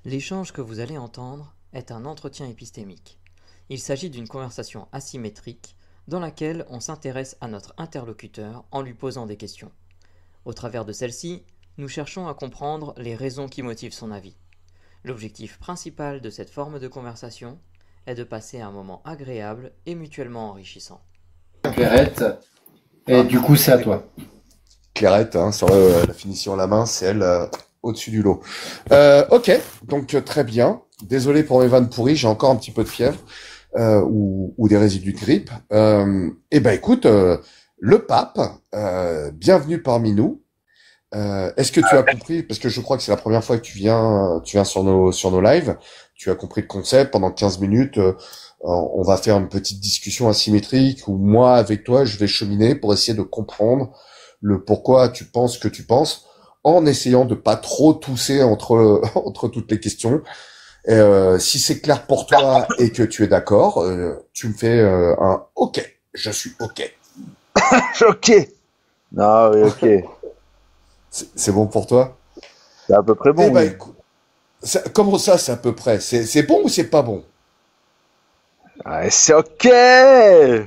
L'échange que vous allez entendre est un entretien épistémique. Il s'agit d'une conversation asymétrique dans laquelle on s'intéresse à notre interlocuteur en lui posant des questions. Au travers de celle-ci, nous cherchons à comprendre les raisons qui motivent son avis. L'objectif principal de cette forme de conversation est de passer un moment agréable et mutuellement enrichissant. Clairette, et du coup c'est à toi. Clairette, hein, sur la finition à la main, c'est elle au-dessus du lot. Ok, donc très bien. Désolé pour mes vannes pourries, j'ai encore un petit peu de fièvre ou des résidus de grippe. Eh ben écoute, le pape, bienvenue parmi nous. Est-ce que tu as compris, parce que je crois que c'est la première fois que tu viens sur nos lives, tu as compris le concept. Pendant 15 minutes, on va faire une petite discussion asymétrique où moi, avec toi, je vais cheminer pour essayer de comprendre le pourquoi tu penses ce que tu penses, en essayant de pas trop tousser entre entre toutes les questions. Si c'est clair pour toi et que tu es d'accord, tu me fais un OK. Je suis OK. Ok. Non, oui, ok. C'est bon pour toi? C'est à peu près Eh bon, ben, oui. écoute, comment ça, c'est à peu près? C'est bon ou c'est pas bon? Ouais, c'est ok.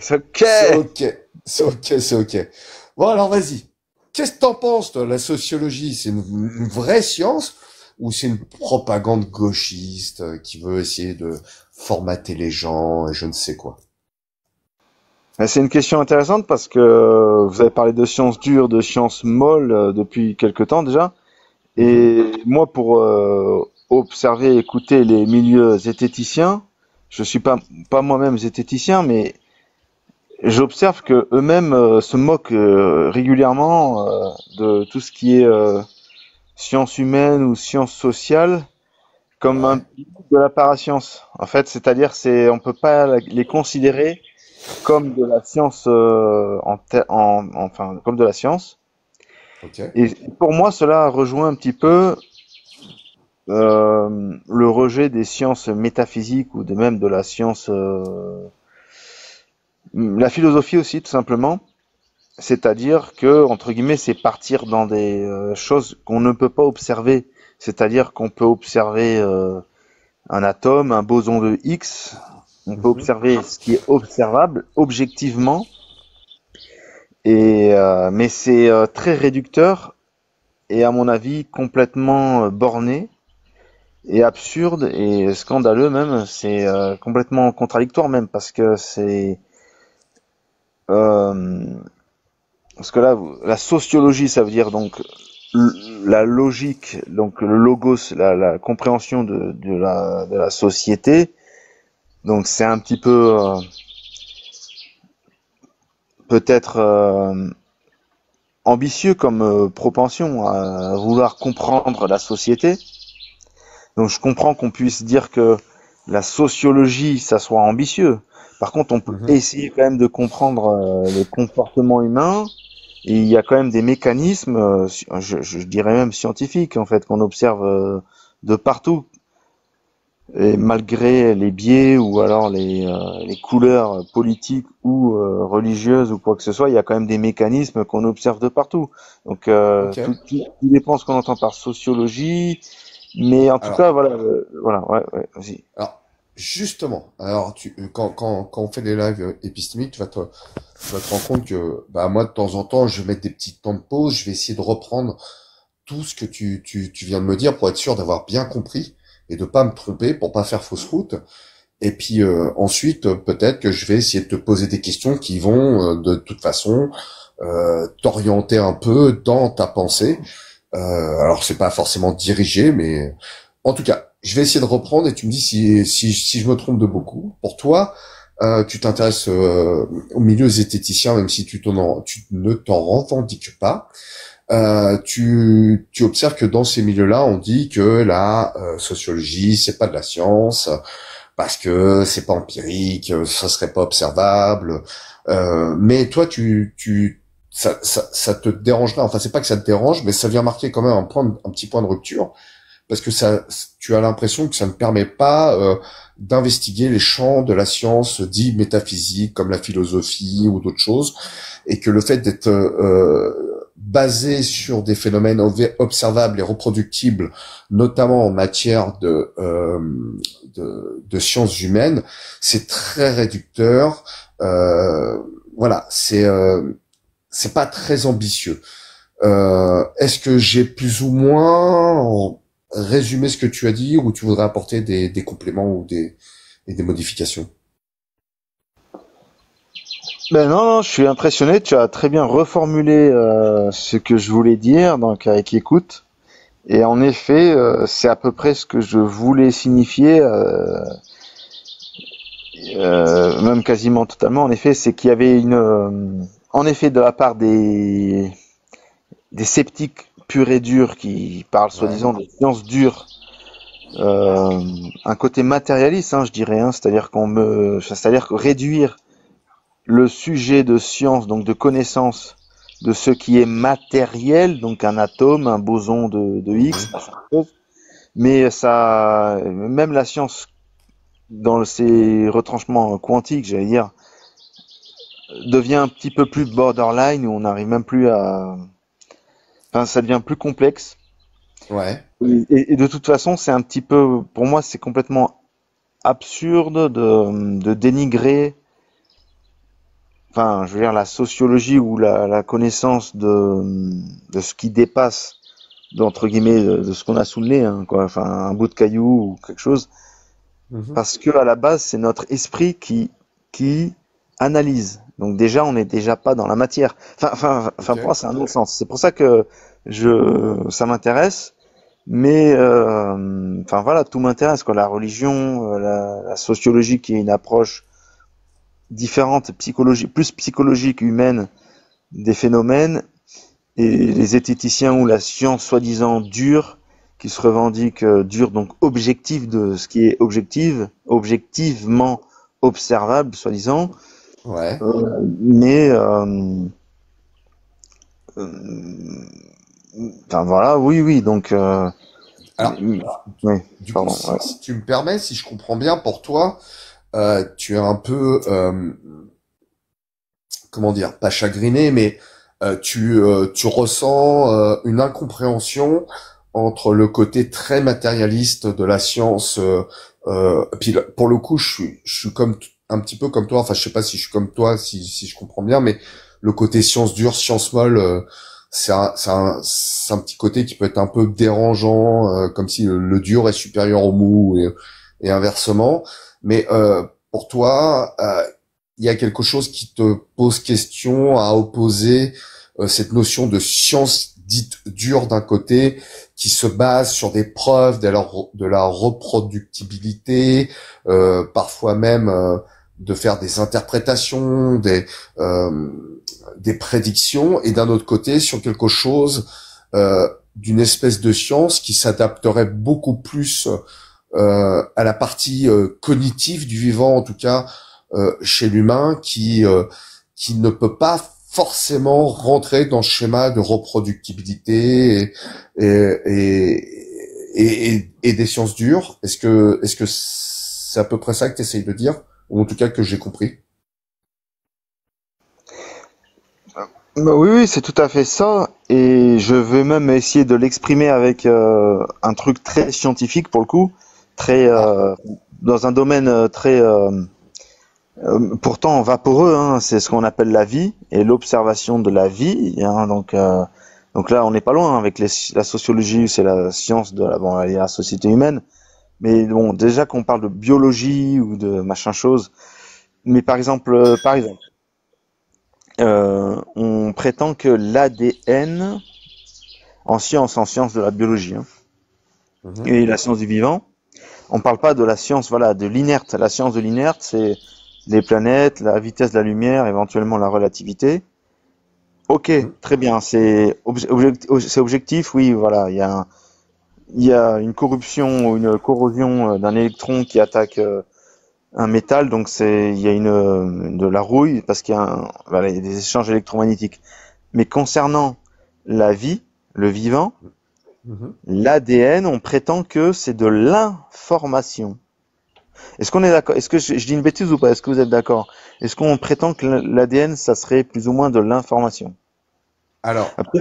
C'est ok. C'est OK. C'est OK, c'est OK. Bon, alors vas-y. Qu'est-ce que t'en penses, toi, la sociologie? C'est une vraie science ou c'est une propagande gauchiste qui veut essayer de formater les gens et je ne sais quoi? C'est une question intéressante parce que vous avez parlé de sciences dures, de sciences molles depuis quelque temps déjà. Mhm. Et moi, pour observer et écouter les milieux zététiciens, je suis pas moi-même zététicien, mais j'observe que eux-mêmes se moquent régulièrement de tout ce qui est sciences humaines ou sciences sociales comme un Ouais. de la parascience. En fait, c'est-à-dire on peut pas les considérer comme de la science enfin comme de la science. OK. Et pour moi, cela rejoint un petit peu le rejet des sciences métaphysiques ou de même de la science, la philosophie aussi tout simplement. C'est-à-dire que entre guillemets, c'est partir dans des choses qu'on ne peut pas observer. C'est-à-dire qu'on peut observer un atome, un boson de X. On peut Mhm. observer ce qui est observable objectivement, mais c'est très réducteur et à mon avis complètement borné et absurde et scandaleux même. C'est complètement contradictoire même euh, parce que là la sociologie ça veut dire donc la logique, donc le logos, la compréhension de la société. Donc c'est un petit peu peut-être ambitieux comme propension à vouloir comprendre la société. Donc je comprends qu'on puisse dire que la sociologie, ça soit ambitieux. Par contre, on peut Mhm. essayer quand même de comprendre les comportements humains. Et il y a quand même des mécanismes, je dirais même scientifiques, en fait, qu'on observe de partout. Et malgré les biais ou alors les couleurs politiques ou religieuses ou quoi que ce soit, il y a quand même des mécanismes qu'on observe de partout. Donc OK. tout dépend ce qu'on entend par sociologie, mais en tout Alors, cas voilà, voilà, ouais, ouais, vas-y. alors, justement, alors quand on fait des lives épistémiques, tu vas te rendre compte que bah moi de temps en temps, je vais mettre des petits temps de pause, je vais essayer de reprendre tout ce que tu viens de me dire pour être sûr d'avoir bien compris et de pas me tromper pour pas faire fausse route. Et puis ensuite, peut-être que je vais essayer de te poser des questions qui vont de toute façon t'orienter un peu dans ta pensée. Alors c'est pas forcément dirigé, mais en tout cas, je vais essayer de reprendre et tu me dis si je me trompe de beaucoup. Pour toi, tu t'intéresses au milieu zététicien, même si tu ne t'en revendiques pas. Tu observes que dans ces milieux-là, on dit que la sociologie, c'est pas de la science, parce que c'est pas empirique, ça serait pas observable. Mais toi, ça te dérangerait. Enfin, c'est pas que ça te dérange, mais ça vient marquer quand même un petit point de rupture, parce que tu as l'impression que ça ne permet pas d'investiguer les champs de la science dits métaphysiques, comme la philosophie ou d'autres choses, et que le fait d'être basé sur des phénomènes observables et reproductibles, notamment en matière de sciences humaines, c'est très réducteur. Voilà, c'est pas très ambitieux. Est-ce que j'ai plus ou moins résumé ce que tu as dit, ou tu voudrais apporter des compléments ou des modifications? Ben non, non, je suis impressionné. Tu as très bien reformulé ce que je voulais dire, donc avec écoute. Et en effet, c'est à peu près ce que je voulais signifier, même quasiment totalement. En effet, c'est qu'il y avait en effet, de la part des sceptiques purs et durs qui parlent Ouais. soi-disant de sciences dures, un côté matérialiste, hein, je dirais, hein, c'est-à-dire que réduire le sujet de science, donc de connaissance, de ce qui est matériel, donc un atome, un boson de Higgs, Mhm. mais ça, même la science dans ses retranchements quantiques, j'allais dire, devient un petit peu plus borderline où on n'arrive même plus à, enfin, ça devient plus complexe. Ouais. Et de toute façon, c'est un petit peu, pour moi, c'est complètement absurde de dénigrer, enfin, je veux dire, la sociologie ou la connaissance de ce qui dépasse, entre guillemets, de ce qu'on a sous le nez, hein, quoi, enfin, un bout de caillou ou quelque chose, Mhm. parce que à la base, c'est notre esprit qui analyse. Donc déjà, on n'est déjà pas dans la matière. Enfin, pour moi, Ok. c'est un non-sens. C'est pour ça que ça m'intéresse. Mais enfin voilà, tout m'intéresse quoi. La religion, la sociologie qui est une approche différente, plus psychologique, humaine des phénomènes, et les zététiciens ou la science soi-disant dure, qui se revendique dure, donc objective de ce qui est objectivement observable, soi-disant. Ouais. Mais euh, enfin voilà, oui, oui, donc Alors, oui, du coup, pardon. Ouais. si tu me permets, si je comprends bien, pour toi, tu es un peu, comment dire, pas chagriné, mais tu ressens une incompréhension entre le côté très matérialiste de la science. Puis pour le coup, je suis comme un petit peu comme toi. Enfin, je sais pas si je suis comme toi, si je comprends bien, mais le côté science dure, science molle, c'est un petit côté qui peut être un peu dérangeant, comme si le dur est supérieur au mou et inversement. Mais pour toi, il y a quelque chose qui te pose question à opposer cette notion de science dite dure d'un côté, qui se base sur des preuves de la reproductibilité, parfois même de faire des interprétations, euh, des prédictions, et d'un autre côté sur quelque chose d'une espèce de science qui s'adapterait beaucoup plus à la partie cognitive du vivant, en tout cas chez l'humain, qui ne peut pas forcément rentrer dans le schéma de reproductibilité et des sciences dures. Est-ce que c'est à peu près ça que tu essayes de dire, ou en tout cas que j'ai compris? Bah oui, oui, c'est tout à fait ça. Et je vais même essayer de l'exprimer avec un truc très scientifique pour le coup, très Ah, dans un domaine très pourtant vaporeux. Hein, c'est ce qu'on appelle la vie et l'observation de la vie. Hein, donc là, on n'est pas loin avec la sociologie, c'est la science de bon, la société humaine. Mais bon, déjà qu'on parle de biologie ou de machin chose. Mais par exemple. On prétend que l'ADN, en science de la biologie, hein, mhm, et la science du vivant, on parle pas de la science, voilà, de l'inerte. La science de l'inerte, c'est les planètes, la vitesse de la lumière, éventuellement la relativité. Ok, mhm. très bien, c'est objectif, oui, voilà, il y a une corruption ou une corrosion d'un électron qui attaque un métal, donc il y a de la rouille parce voilà, il y a des échanges électromagnétiques. Mais concernant la vie, le vivant, Mhm. l'ADN, on prétend que c'est de l'information. Est-ce qu'on est d'accord? Est-ce que je dis une bêtise ou pas? Est-ce que vous êtes d'accord? Est-ce qu'on prétend que l'ADN, ça serait plus ou moins de l'information? Alors, Après.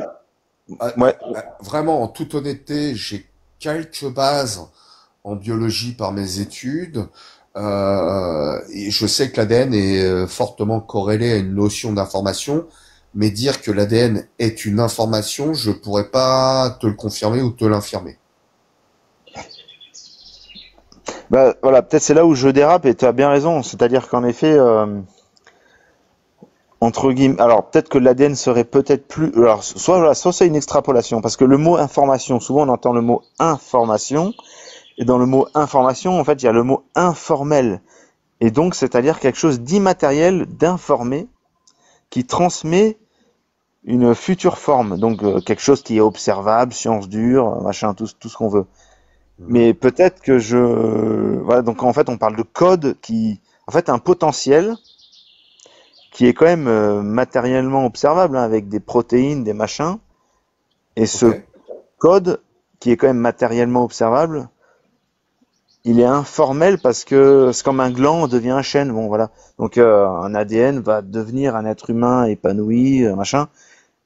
Ouais. Vraiment, en toute honnêteté, j'ai quelques bases en biologie par mes études. Et je sais que l'ADN est fortement corrélé à une notion d'information, mais dire que l'ADN est une information, je pourrais pas te le confirmer ou te l'infirmer. Bah, voilà, peut-être c'est là où je dérape et tu as bien raison. C'est-à-dire qu'en effet, entre guillemets, alors peut-être que l'ADN serait peut-être plus, alors soit voilà, soit c'est une extrapolation, parce que le mot information, souvent on entend le mot information, et dans le mot information, en fait, il y a le mot informel, et donc c'est-à-dire quelque chose d'immatériel, d'informé, qui transmet une future forme, donc quelque chose qui est observable, science dure, machin, tout ce qu'on veut. Mhm. Mais peut-être que voilà, donc en fait on parle de code qui, en fait un potentiel qui est quand même matériellement observable, hein, avec des protéines, des machins, et Ok. ce code qui est quand même matériellement observable, il est informel parce que c'est comme un gland devient un chêne, bon voilà. Donc un ADN va devenir un être humain épanoui, machin.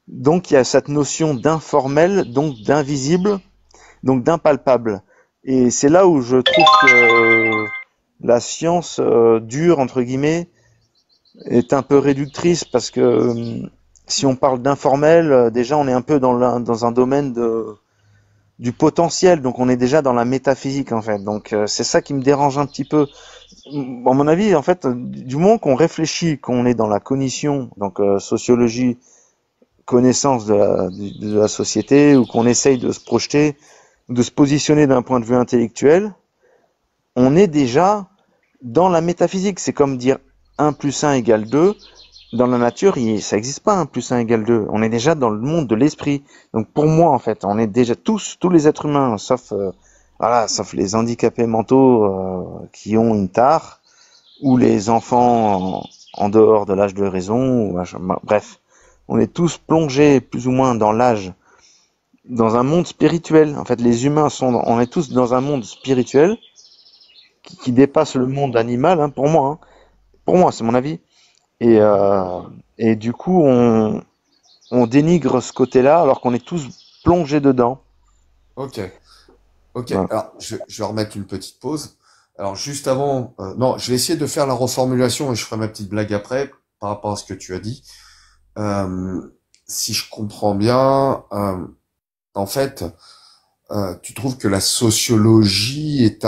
Donc il y a cette notion d'informel, donc d'invisible, donc d'impalpable. Et c'est là où je trouve que la science dure, entre guillemets, est un peu réductrice parce que si on parle d'informel, déjà on est un peu dans un domaine du potentiel, donc on est déjà dans la métaphysique en fait. Donc c'est ça qui me dérange un petit peu. À mon avis, en fait, du moment qu'on réfléchit, qu'on est dans la cognition, donc sociologie, connaissance de la société, ou qu'on essaye de se projeter, de se positionner d'un point de vue intellectuel, on est déjà dans la métaphysique. C'est comme dire 1 plus 1 égale 2. Dans la nature, ça n'existe pas 1 plus 1 égale 2. On est déjà dans le monde de l'esprit. Donc pour moi, en fait, on est déjà tous les êtres humains, sauf les handicapés mentaux qui ont une tare, ou les enfants en dehors de l'âge de raison. Bref, on est tous plongés plus ou moins dans l'âge, dans un monde spirituel. En fait, les humains on est tous dans un monde spirituel qui dépasse le monde animal, hein, pour moi. Hein. Pour moi, c'est mon avis. Et, euh, et du coup, on dénigre ce côté-là alors qu'on est tous plongés dedans. Ok. Ok. Voilà. Alors, je vais remettre une petite pause. Alors, juste avant, non, je vais essayer de faire la reformulation et je ferai ma petite blague après par rapport à ce que tu as dit. Euh, Si je comprends bien, en fait, tu trouves que la sociologie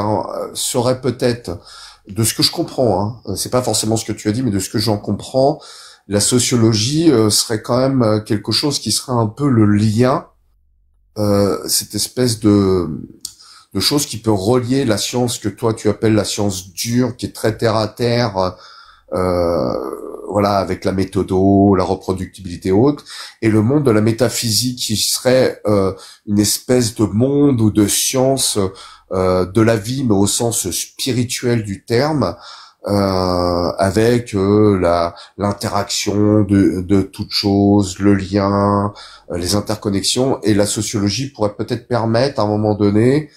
serait peut-être, de ce que je comprends, hein, c'est pas forcément ce que tu as dit, mais de ce que j'en comprends, la sociologie serait quand même quelque chose qui serait un peu le lien, cette espèce de chose qui peut relier la science que toi tu appelles la science dure, qui est très terre à terre, voilà, avec la méthodo, la reproductibilité haute, et le monde de la métaphysique qui serait une espèce de monde ou de science de la vie, mais au sens spirituel du terme, avec l'interaction de toutes choses, le lien, les interconnexions, et la sociologie pourrait peut-être permettre à un moment donné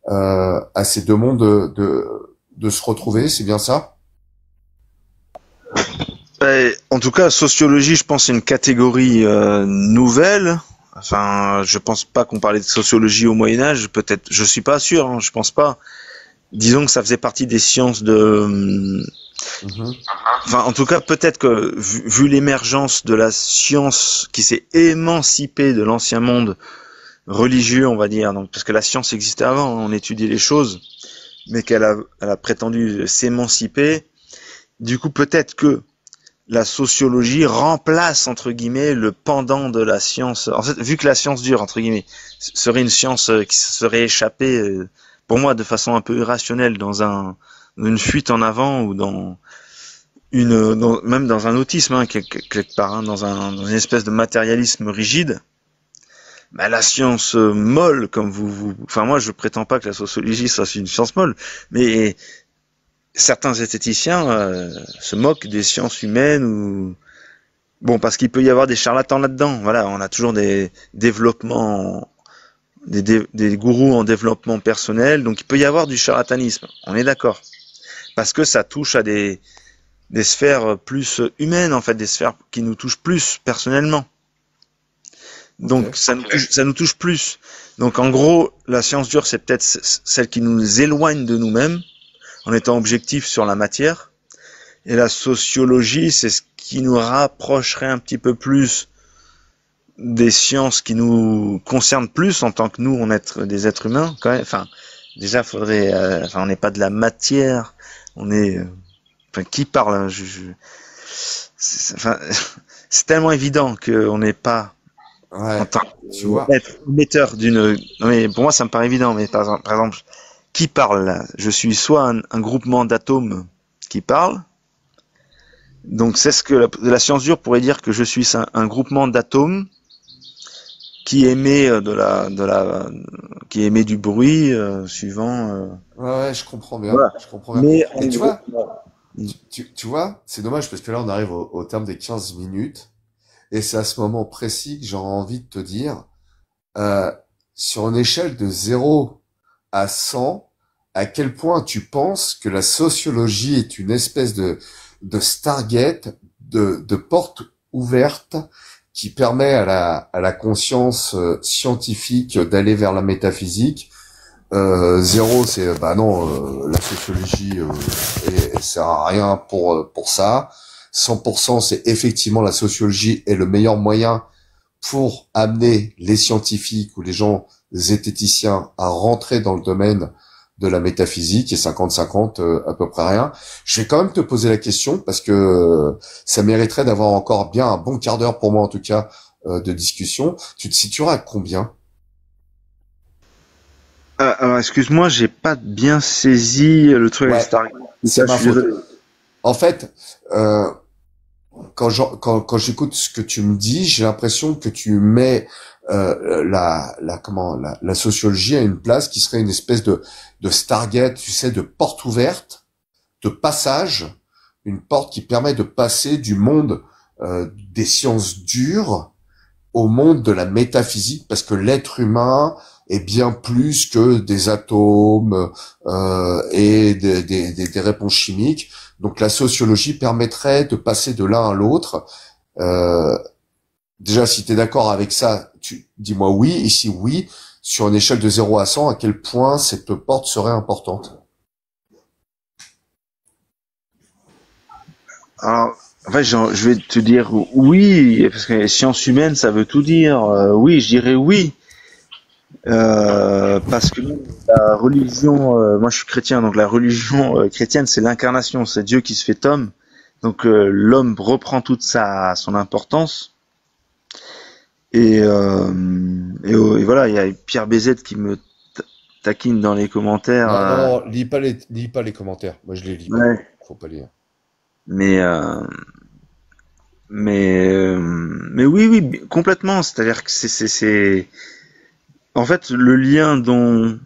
à ces deux mondes de se retrouver, c'est bien ça? En tout cas, sociologie, je pense, c'est une catégorie nouvelle. Enfin, je pense pas qu'on parlait de sociologie au Moyen Âge. Peut-être, je suis pas sûr. Hein, je pense pas. Disons que ça faisait partie des sciences de. Mhm. Enfin, en tout cas, peut-être que vu l'émergence de la science qui s'est émancipée de l'ancien monde religieux, on va dire, donc parce que la science existait avant, on étudiait les choses, mais elle a prétendu s'émanciper. Du coup, peut-être que la sociologie remplace entre guillemets le pendant de la science. En fait, vu que la science dure entre guillemets serait une science qui se serait échappée, pour moi, de façon un peu irrationnelle une fuite en avant ou même dans un autisme, hein, quelque part, hein, dans une espèce de matérialisme rigide. Bah, la science molle, comme enfin moi je prétends pas que la sociologie soit une science molle, mais certains esthéticiens se moquent des sciences humaines ou bon parce qu'il peut y avoir des charlatans là-dedans. Voilà, on a toujours des développements, des gourous en développement personnel, donc il peut y avoir du charlatanisme. On est d'accord parce que ça touche à des sphères plus humaines en fait, des sphères qui nous touchent plus personnellement. Donc Ok. ça nous touche plus. Donc en gros, la science dure, c'est peut-être celle qui nous éloigne de nous-mêmes en étant objectif sur la matière. Et la sociologie, c'est ce qui nous rapprocherait un petit peu plus des sciences qui nous concernent plus en tant que nous, on est des êtres humains quand même. Enfin, déjà, faudrait. Enfin, on n'est pas de la matière. On est. Enfin, qui parle hein, enfin, c'est tellement évident qu'on n'est pas en Ouais. tant Tu vois. qu'être émetteur d'une. Non, mais pour moi, ça me paraît évident. Mais par exemple, qui parle là? Je suis soit un groupement d'atomes qui parle. Donc c'est ce que la science dure pourrait dire que je suis un groupement d'atomes qui émet qui émet du bruit suivant. Ouais, je comprends bien. Voilà. Je comprends bien. Mais en Mais tu gros, vois, tu vois, c'est dommage parce que là, on arrive au terme des 15 minutes. Et c'est à ce moment précis que j'aurais envie de te dire, euh, sur une échelle de 0 à 100, à quel point tu penses que la sociologie est une espèce de Stargate, de porte ouverte qui permet à la conscience scientifique d'aller vers la métaphysique. 0, c'est bah non, la sociologie elle sert à rien pour ça. 100%, c'est effectivement la sociologie est le meilleur moyen pour amener les scientifiques ou les gens zététiciens à rentrer dans le domaine de la métaphysique, et 50-50 à peu près rien. Je vais quand même te poser la question parce que ça mériterait d'avoir encore bien un bon quart d'heure pour moi en tout cas de discussion. Tu te situeras à combien? alors excuse-moi, j'ai pas bien saisi le truc avec Ouais, Star. c'est Ça, je ma suis désolé. faute. En fait, quand j'écoute ce que tu me dis, j'ai l'impression que tu mets la sociologie à une place qui serait une espèce de Stargate, tu sais, de porte ouverte, de passage, une porte qui permet de passer du monde des sciences dures au monde de la métaphysique, parce que l'être humain est bien plus que des atomes et des réponses chimiques. Donc la sociologie permettrait de passer de l'un à l'autre. Euh, Déjà, si tu es d'accord avec ça, dis-moi oui. Et si oui, sur une échelle de 0 à 100, à quel point cette porte serait importante? Alors, en fait, je vais te dire oui, parce que les sciences humaines, ça veut tout dire. Oui, je dirais oui. Parce que la religion, moi je suis chrétien, donc la religion chrétienne, c'est l'incarnation, c'est Dieu qui se fait homme. Donc l'homme reprend toute son importance. Et voilà, il y a Pierre Bézette qui me taquine dans les commentaires. Non, non, lis pas les commentaires. Moi, je les lis pas. Ouais. Faut pas lire. Mais euh, mais oui, oui, complètement. C'est-à-dire que en fait, le lien ne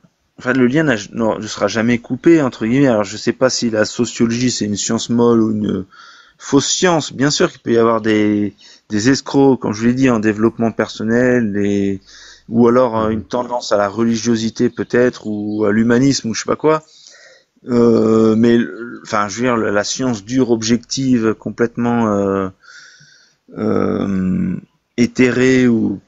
sera jamais coupé entre guillemets. Alors, je sais pas si la sociologie c'est une science molle ou une fausse science. Bien sûr qu'il peut y avoir des escrocs, comme je vous l'ai dit, en développement personnel ou alors une Mhm. tendance à la religiosité peut-être ou à l'humanisme ou je sais pas quoi. Enfin, je veux dire, la science dure, objective, complètement euh, éthérée ou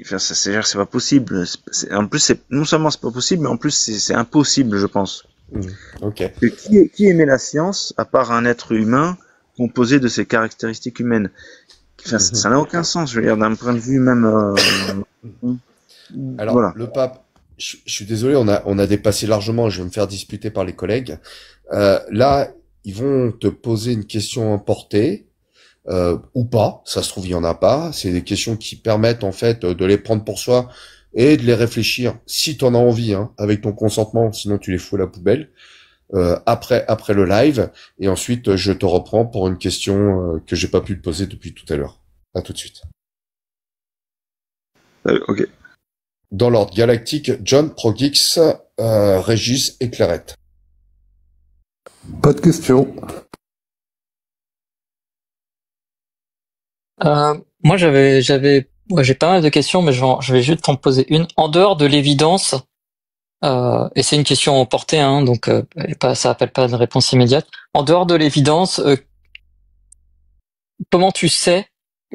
enfin, c'est-à-dire que c'est pas possible. En plus, non seulement c'est pas possible, mais en plus c'est impossible, je pense. Mhm. Ok. Qui aimait la science à part un être humain composé de ses caractéristiques humaines? Enfin, Mhm. ça n'a aucun sens, je veux dire, d'un point de vue même. Alors, Voilà. le pape, je suis désolé, on a dépassé largement, je vais me faire disputer par les collègues. Là, ils vont te poser une question emportée, ou pas, ça se trouve, il y en a pas. C'est des questions qui permettent, en fait, de les prendre pour soi et de les réfléchir, si tu en as envie, hein, avec ton consentement, sinon tu les fous à la poubelle, après le live. Et ensuite, je te reprends pour une question que j'ai pas pu te poser depuis tout à l'heure. À tout de suite. Ok. Dans l'ordre galactique, John, Progix, Régis et Clarette. Pas de question. Moi, j'ai pas mal de questions, mais je vais juste t'en poser une. En dehors de l'évidence, et c'est une question emportée, hein, donc ça appelle pas de réponse immédiate. En dehors de l'évidence, comment tu sais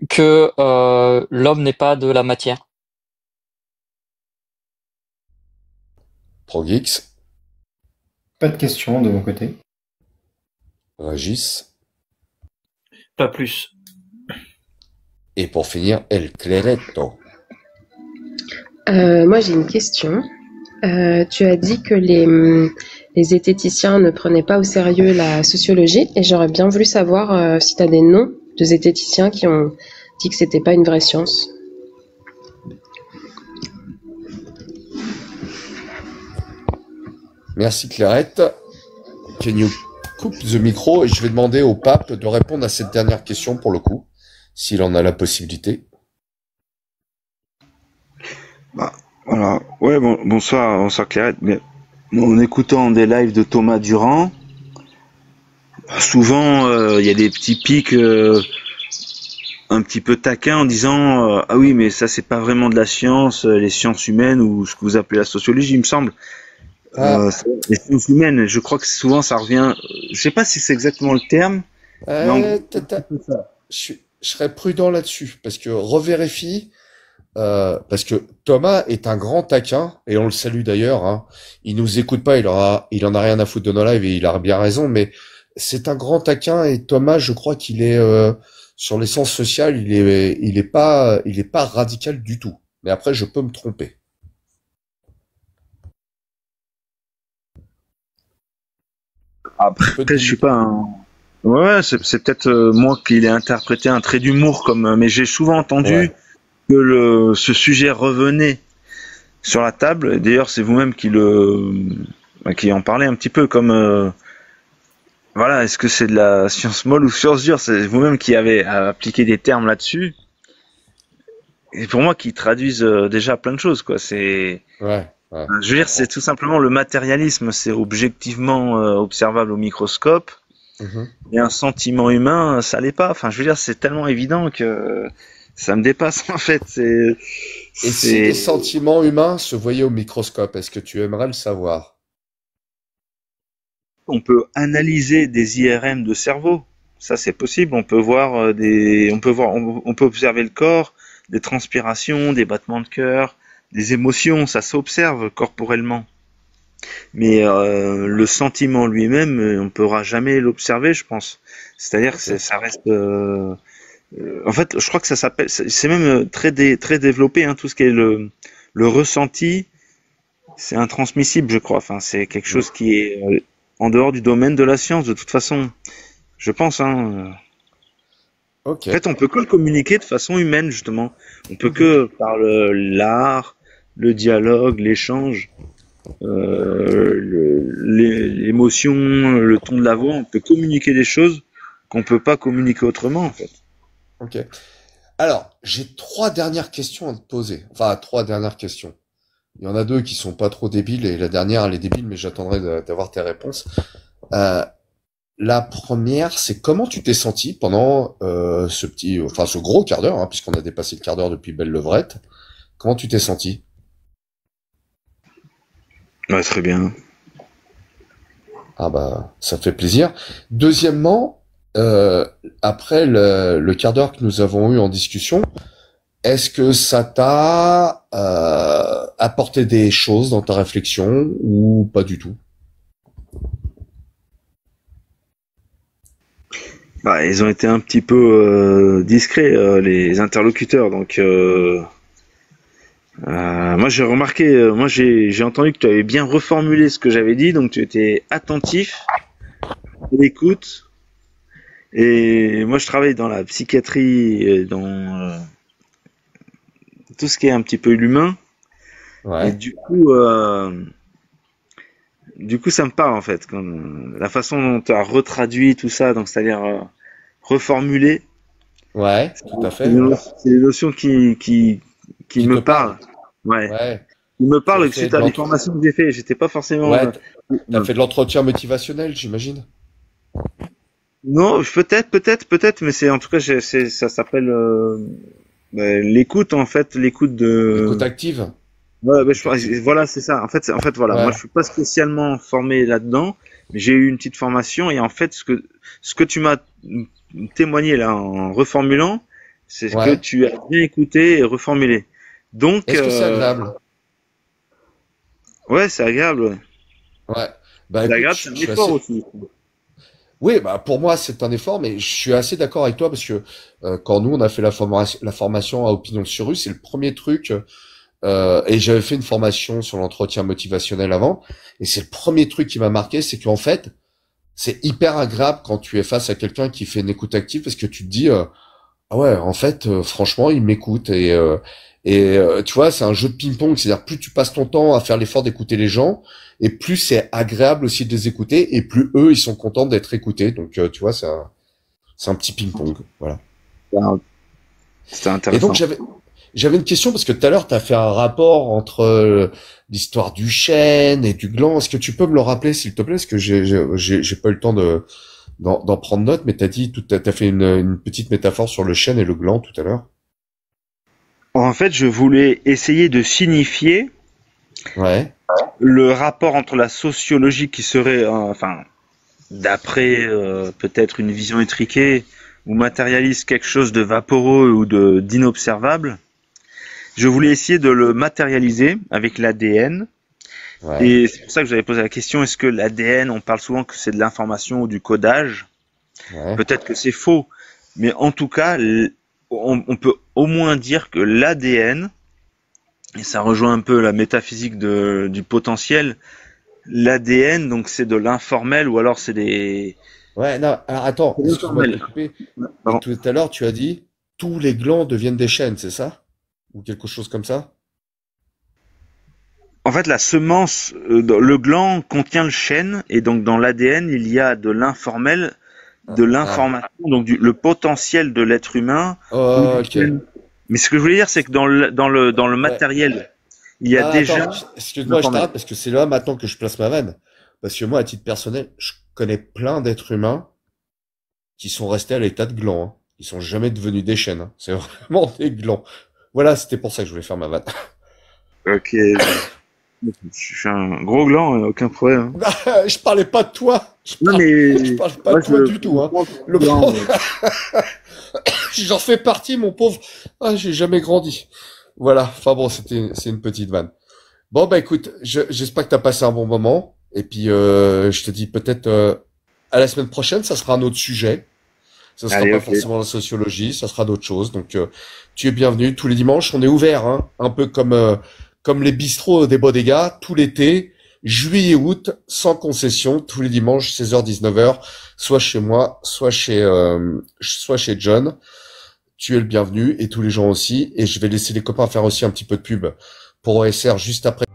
que l'homme n'est pas de la matière. Progix, Pas de question de mon côté. Régis, Pas plus. et pour finir, El Cleretto. Moi, j'ai une question. Tu as dit que les zététiciens ne prenaient pas au sérieux la sociologie, et j'aurais bien voulu savoir si tu as des noms de zététiciens qui ont dit que c'était pas une vraie science. Merci Clairette. Can you coupe the micro et je vais demander au pape de répondre à cette dernière question pour le coup, s'il en a la possibilité. Bah, voilà. Ouais, bonsoir Clairette. Mais en écoutant des lives de Thomas Durand, souvent il y a des petits pics un petit peu taquins en disant ah oui, mais ça c'est pas vraiment de la science, les sciences humaines ou ce que vous appelez la sociologie, il me semble. Les sciences humaines, je crois que souvent ça revient. Je sais pas si c'est exactement le terme. Mais en gros, Je serais prudent là-dessus parce que revérifie. Parce que Thomas est un grand taquin et on le salue d'ailleurs. Hein. Il nous écoute pas, il en a rien à foutre de nos lives et il a bien raison. Mais c'est un grand taquin et Thomas, je crois qu'il est sur les sciences sociales, il est pas radical du tout. Mais après, je peux me tromper. Après, je suis pas un. Ouais, c'est peut-être moi qui l'ai interprété un trait d'humour comme. Mais j'ai souvent entendu que ce sujet revenait sur la table. D'ailleurs, c'est vous-même qui en parlez un petit peu comme. Voilà, est-ce que c'est de la science molle ou science dure? C'est vous-même qui avez appliqué des termes là-dessus. Et pour moi, qui traduisent déjà plein de choses, quoi. C'est. Ouais. Je veux dire, c'est tout simplement le matérialisme, c'est objectivement observable au microscope. Et un sentiment humain, ça l'est pas. Enfin, je veux dire, c'est tellement évident que ça me dépasse en fait. Et si les sentiments humains se voyaient au microscope, est-ce que tu aimerais le savoir? On peut analyser des IRM de cerveau, ça c'est possible. On peut voir on peut observer le corps, des transpirations, des battements de cœur, des émotions, ça s'observe corporellement. Mais le sentiment lui-même, on ne pourra jamais l'observer, je pense. C'est-à-dire que ça reste. En fait, je crois que ça s'appelle. C'est même très développé, hein, tout ce qui est le ressenti. C'est intransmissible, je crois. Enfin, c'est quelque chose qui est en dehors du domaine de la science, de toute façon. Je pense. Hein. Okay. En fait, on peut que le communiquer de façon humaine, justement. On peut que par l'art, le dialogue, l'échange. L'émotion, le ton de la voix, on peut communiquer des choses qu'on peut pas communiquer autrement en fait. Ok. Alors, j'ai 3 dernières questions à te poser. Enfin, 3 dernières questions. Il y en a 2 qui sont pas trop débiles et la dernière elle est débile, mais j'attendrai d'avoir tes réponses. La première, c'est comment tu t'es senti pendant ce gros quart d'heure, hein, puisqu'on a dépassé le quart d'heure depuis Belle Levrette. Comment tu t'es senti? Ouais, très bien. Ah bah, ça fait plaisir. Deuxièmement, après le quart d'heure que nous avons eu en discussion, est-ce que ça t'a apporté des choses dans ta réflexion ou pas du tout? Bah, ils ont été un petit peu discrets, les interlocuteurs, donc moi j'ai remarqué, j'ai entendu que tu avais bien reformulé ce que j'avais dit, donc tu étais attentif, à l'écoute. Et moi je travaille dans la psychiatrie, dans tout ce qui est un petit peu l'humain. Ouais. Et du coup ça me parle en fait, comme la façon dont tu as retraduit tout ça, donc c'est-à-dire reformuler. Ouais, tout à fait. C'est des notions qui me parlent. Ouais. Il me parle suite à les formations que j'ai fait. J'étais pas forcément. Ouais, t'as fait de l'entretien motivationnel, j'imagine. Non, peut-être, mais c'est en tout cas, ça s'appelle l'écoute en fait, l'écoute active. Ouais, voilà, c'est ça. En fait, voilà. Ouais. Moi, je suis pas spécialement formé là-dedans, mais j'ai eu une petite formation et en fait, ce que tu m'as témoigné là en reformulant, C'est ce que Ouais. tu as bien écouté et reformulé. Donc, Est-ce que c'est agréable? ouais, c'est agréable. Ouais. Ouais. Bah C'est écoute, agréable, c'est un je suis effort assez. aussi. Oui, bah pour moi c'est un effort, mais je suis assez d'accord avec toi parce que quand nous on a fait la formation à Opinion sur rue, c'est le premier truc. Et j'avais fait une formation sur l'entretien motivationnel avant, et c'est le premier truc qui m'a marqué, c'est qu'en fait c'est hyper agréable quand tu es face à quelqu'un qui fait une écoute active parce que tu te dis ah ouais, en fait, franchement, il m'écoute tu vois, c'est un jeu de ping-pong, c'est-à-dire plus tu passes ton temps à faire l'effort d'écouter les gens, et plus c'est agréable aussi de les écouter, et plus eux, ils sont contents d'être écoutés. Donc, tu vois, c'est un petit ping-pong, voilà. Ben, c'était Et donc, intéressant. j'avais une question parce que tout à l'heure, tu as fait un rapport entre l'histoire du chêne et du gland. Est-ce que tu peux me le rappeler, s'il te plaît, parce que j'ai pas eu le temps d'en prendre note, mais t'as fait une petite métaphore sur le chêne et le gland tout à l'heure. En fait, je voulais essayer de signifier Ouais. le rapport entre la sociologie qui serait, enfin, d'après peut-être une vision étriquée ou matérialiste, quelque chose de vaporeux ou de d'inobservable. Je voulais essayer de le matérialiser avec l'ADN. Ouais. Et c'est pour ça que j'avais posé la question, est-ce que l'ADN, on parle souvent que c'est de l'information ou du codage? Ouais. Peut-être que c'est faux. Mais en tout cas, on peut au moins dire que l'ADN, et ça rejoint un peu la métaphysique du potentiel, l'ADN, donc c'est de l'informel ou alors c'est des... Ouais, non, alors attends, C'est excuse-moi de te l'informel. couper, mais Pardon. tout à l'heure, tu as dit tous les glands deviennent des chênes, c'est ça? Ou quelque chose comme ça? En fait, la semence, le gland contient le chêne, et donc dans l'ADN, il y a de l'informel, de Ah. l'information, donc le potentiel de l'être humain ou du Ok. chêne. Mais ce que je voulais dire, c'est que dans le Ouais. matériel, il y a Ah, attends, déjà excuse-moi, je l'informel. t'arrête parce que c'est là maintenant que je place ma vanne. Parce que moi, à titre personnel, je connais plein d'êtres humains qui sont restés à l'état de glands, hein. Ils sont jamais devenus des chênes, hein. C'est vraiment des glands. Voilà, c'était pour ça que je voulais faire ma vanne. Ok, je suis un gros gland, aucun problème. Je parlais pas de toi. Non mais Je parlais pas moi de toi je du tout, hein. comprends Le le gland. J'en fais partie, mon pauvre. Ah, j'ai jamais grandi. Voilà. Enfin bon, c'est une petite vanne. Bon, bah écoute, j'espère que t'as passé un bon moment. Et puis, je te dis peut-être à la semaine prochaine, ça sera un autre sujet. Ça sera Allez, pas ok. forcément la sociologie, ça sera d'autres choses. Donc, tu es bienvenu. Tous les dimanches, on est ouvert, hein. Un peu comme les bistrots des Bodega, tout l'été, juillet, août, sans concession, tous les dimanches, 16h, 19h, soit chez moi, soit chez John. Tu es le bienvenu et tous les gens aussi. Et je vais laisser les copains faire aussi un petit peu de pub pour OSR juste après.